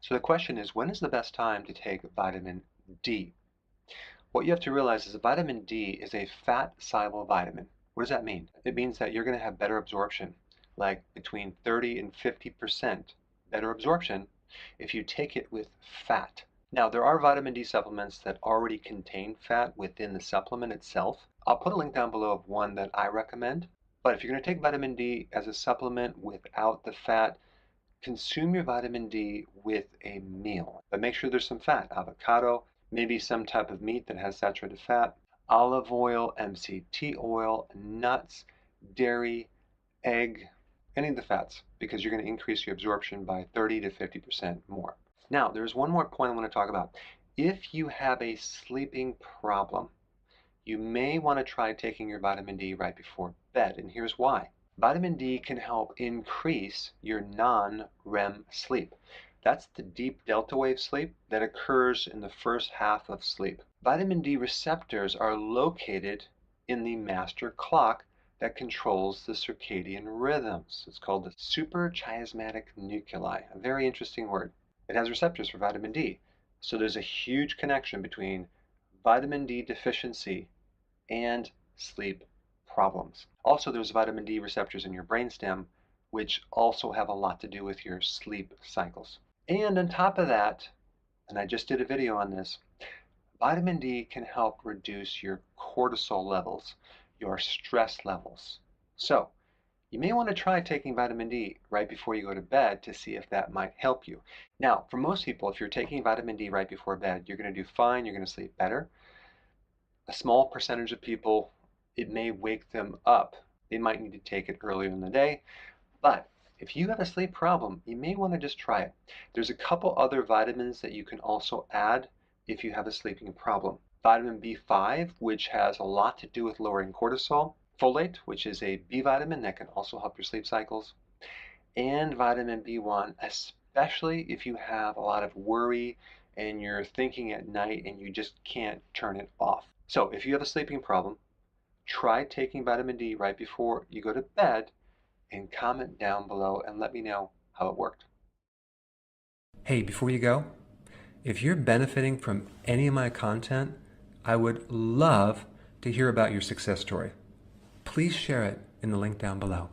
So the question is, when is the best time to take vitamin D? What you have to realize is that vitamin D is a fat-soluble vitamin. What does that mean? It means that you're going to have better absorption, like between 30 and 50% better absorption if you take it with fat. Now, there are vitamin D supplements that already contain fat within the supplement itself. I'll put a link down below of one that I recommend. But if you're going to take vitamin D as a supplement without the fat, consume your vitamin D with a meal. But make sure there's some fat, avocado, maybe some type of meat that has saturated fat, olive oil, MCT oil, nuts, dairy, egg, any of the fats, because you're going to increase your absorption by 30 to 50% more. Now, there's one more point I want to talk about. If you have a sleeping problem, you may want to try taking your vitamin D right before bed, and here's why. Vitamin D can help increase your non-REM sleep. That's the deep delta wave sleep that occurs in the first half of sleep. Vitamin D receptors are located in the master clock that controls the circadian rhythms. It's called the suprachiasmatic nuclei, a very interesting word. It has receptors for vitamin D. So there's a huge connection between vitamin D deficiency and sleep problems. Also, there's vitamin D receptors in your brainstem, which also have a lot to do with your sleep cycles. And on top of that, and I just did a video on this, vitamin D can help reduce your cortisol levels, your stress levels. So, you may want to try taking vitamin D right before you go to bed to see if that might help you. Now, for most people, if you're taking vitamin D right before bed, you're going to do fine, you're going to sleep better. A small percentage of people, it may wake them up. They might need to take it earlier in the day. But if you have a sleep problem, you may want to just try it. There's a couple other vitamins that you can also add if you have a sleeping problem. Vitamin B5, which has a lot to do with lowering cortisol. Folate, which is a B vitamin that can also help your sleep cycles. And vitamin B1, especially if you have a lot of worry and you're thinking at night and you just can't turn it off. So if you have a sleeping problem, try taking vitamin D right before you go to bed and comment down below and let me know how it worked. Hey, before you go, if you're benefiting from any of my content, I would love to hear about your success story. Please share it in the link down below.